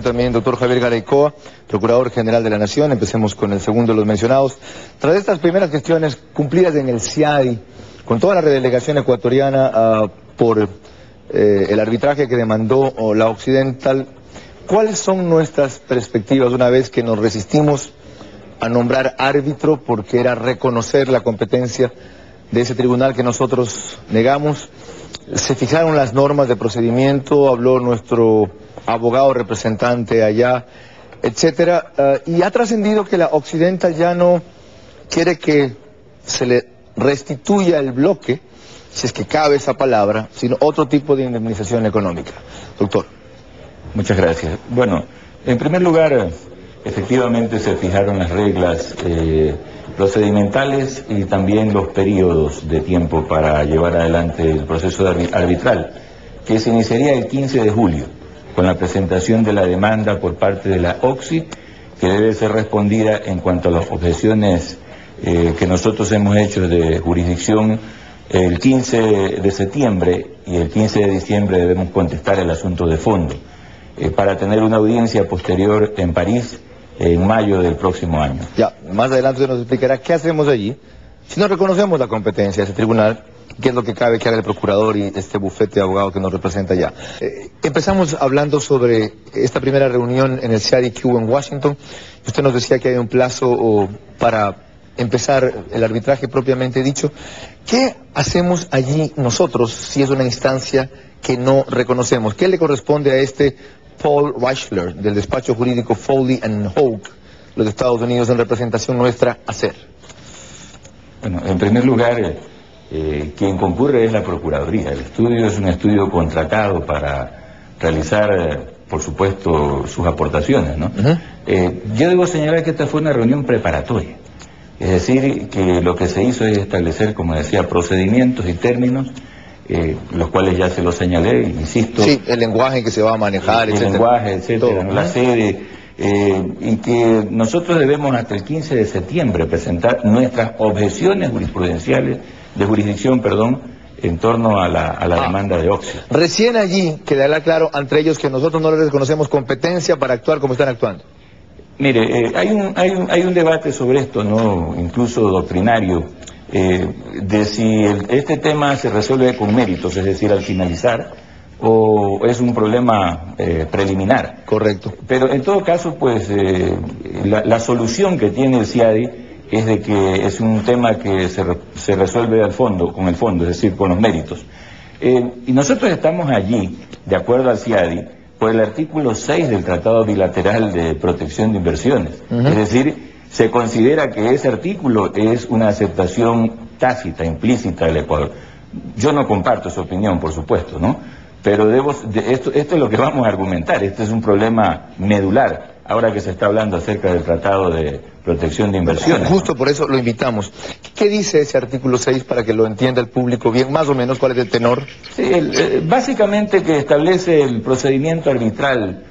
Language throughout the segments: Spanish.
También doctor Javier Garaycoa, Procurador General de la Nación. Empecemos con el segundo de los mencionados. Tras estas primeras gestiones cumplidas en el CIADI, con toda la redelegación ecuatoriana por el arbitraje que demandó la Occidental, ¿cuáles son nuestras perspectivas una vez que nos resistimos a nombrar árbitro porque era reconocer la competencia de ese tribunal que nosotros negamos? Se fijaron las normas de procedimiento, habló nuestro abogado representante allá, etcétera, y ha trascendido que la Occidental ya no quiere que se le restituya el bloque, si es que cabe esa palabra, sino otro tipo de indemnización económica. Doctor. Muchas gracias. Bueno, en primer lugar, efectivamente se fijaron las reglas procedimentales y también los periodos de tiempo para llevar adelante el proceso arbitral, que se iniciaría el 15 de julio, con la presentación de la demanda por parte de la OCSI, que debe ser respondida en cuanto a las objeciones que nosotros hemos hecho de jurisdicción el 15 de septiembre, y el 15 de diciembre debemos contestar el asunto de fondo, para tener una audiencia posterior en París en mayo del próximo año. Ya, más adelante usted nos explicará qué hacemos allí si no reconocemos la competencia de ese tribunal, qué es lo que cabe que haga el procurador y este bufete de abogados que nos representa allá. Empezamos hablando sobre esta primera reunión en el CIADI que hubo en Washington. Usted nos decía que hay un plazo para empezar el arbitraje propiamente dicho. ¿Qué hacemos allí nosotros si es una instancia que no reconocemos? ¿Qué le corresponde a este Paul Reichler, del despacho jurídico Foley & Hogue, los Estados Unidos, en representación nuestra, hacer? Bueno, en primer lugar, quien concurre es la Procuraduría. El estudio es un estudio contratado para realizar, por supuesto, sus aportaciones, ¿no? Yo debo señalar que esta fue una reunión preparatoria. Es decir, que lo que se hizo es establecer, como decía, procedimientos y términos, los cuales ya se los señalé, insisto. Sí, el lenguaje que se va a manejar, el etcétera. lenguaje, etcétera, la sede, y que nosotros debemos hasta el 15 de septiembre presentar nuestras objeciones jurisprudenciales, de jurisdicción, en torno a la demanda de OCSI. Recién allí quedará claro ante ellos que nosotros no les reconocemos competencia para actuar como están actuando. Mire, hay un debate sobre esto, ¿no? Incluso doctrinario, de si este tema se resuelve con méritos, es decir, al finalizar, o es un problema preliminar. Correcto. Pero en todo caso, pues, la solución que tiene el CIADI es de que es un tema que se resuelve al fondo, con el fondo, es decir, con los méritos. Y nosotros estamos allí, de acuerdo al CIADI, por el artículo 6 del Tratado Bilateral de Protección de Inversiones. Es decir, se considera que ese artículo es una aceptación tácita, implícita del Ecuador. Yo no comparto esa opinión, por supuesto, ¿no? Pero esto es lo que vamos a argumentar. Este es un problema medular, ahora que se está hablando acerca del Tratado de Protección de Inversiones. Justo por eso lo invitamos. ¿Qué dice ese artículo 6 para que lo entienda el público bien, más o menos, cuál es el tenor? Sí, básicamente que establece el procedimiento arbitral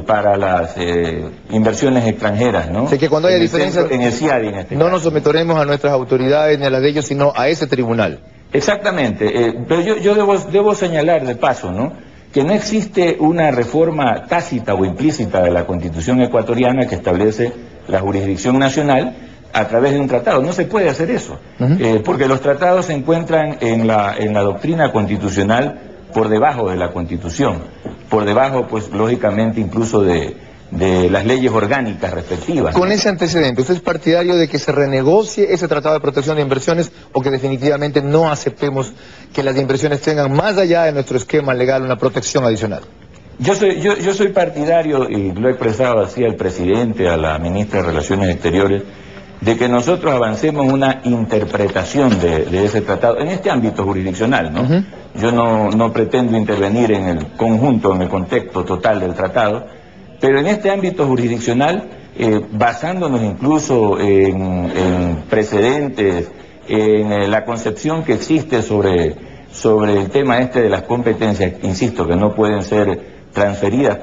para las inversiones extranjeras, ¿no? Sé que cuando haya diferencias, en el CIADI, en este no caso, nos someteremos a nuestras autoridades ni a las de ellos, sino a ese tribunal. Exactamente, pero yo debo señalar de paso, ¿no?, que no existe una reforma tácita o implícita de la Constitución ecuatoriana que establece la jurisdicción nacional a través de un tratado. No se puede hacer eso, porque los tratados se encuentran en la doctrina constitucional por debajo de la Constitución, por debajo, pues, lógicamente, incluso de las leyes orgánicas respectivas. Con ese antecedente, ¿usted es partidario de que se renegocie ese Tratado de Protección de Inversiones o que definitivamente no aceptemos que las inversiones tengan, más allá de nuestro esquema legal, una protección adicional? Yo soy partidario, y lo he expresado así al presidente, a la ministra de Relaciones Exteriores, de que nosotros avancemos una interpretación de ese tratado, en este ámbito jurisdiccional, ¿no? Yo no pretendo intervenir en el conjunto, en el contexto total del tratado, pero en este ámbito jurisdiccional, basándonos incluso en precedentes, en la concepción que existe sobre el tema de las competencias, insisto, que no pueden ser transferidas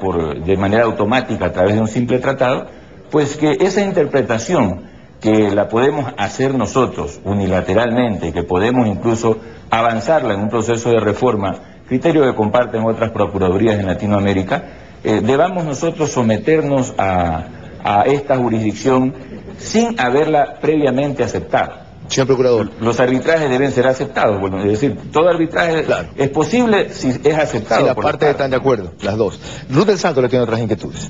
de manera automática a través de un simple tratado, pues que esa interpretación que la podemos hacer nosotros unilateralmente, que podemos incluso avanzarla en un proceso de reforma, criterio que comparten otras procuradurías en Latinoamérica, debamos nosotros someternos a esta jurisdicción sin haberla previamente aceptado. Señor Procurador. Los arbitrajes deben ser aceptados. Bueno, es decir, todo arbitraje es posible si es aceptado. Si las partes están de acuerdo, las dos. Ruth del Santo le tiene otras inquietudes.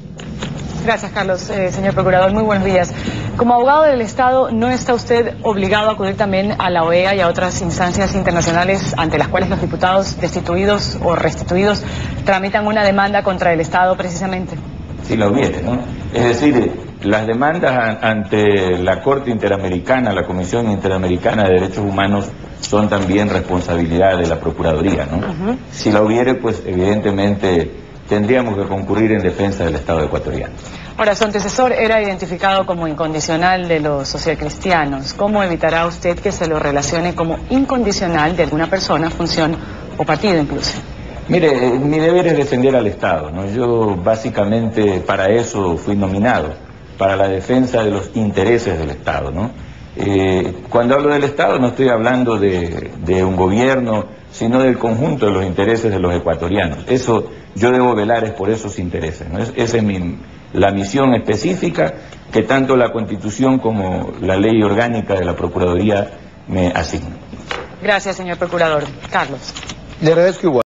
Gracias, Carlos. Señor Procurador, muy buenos días. Como abogado del Estado, ¿no está usted obligado a acudir también a la OEA y a otras instancias internacionales ante las cuales los diputados destituidos o restituidos tramitan una demanda contra el Estado precisamente? Si la hubiera, ¿no? Es decir, las demandas ante la Corte Interamericana, la Comisión Interamericana de Derechos Humanos, son también responsabilidad de la Procuraduría, ¿no? Si la hubiere, pues evidentemente tendríamos que concurrir en defensa del Estado ecuatoriano. Ahora, su antecesor era identificado como incondicional de los socialcristianos. ¿Cómo evitará usted que se lo relacione como incondicional de alguna persona, función o partido incluso? Mire, mi deber es defender al Estado, ¿no? Yo básicamente para eso fui nominado, para la defensa de los intereses del Estado, ¿no? Cuando hablo del Estado no estoy hablando de un gobierno, sino del conjunto de los intereses de los ecuatorianos. Eso, yo debo velar es por esos intereses, ¿no? Esa es la misión específica que tanto la Constitución como la ley orgánica de la Procuraduría me asignan. Gracias, señor Procurador. Carlos. Le agradezco igual.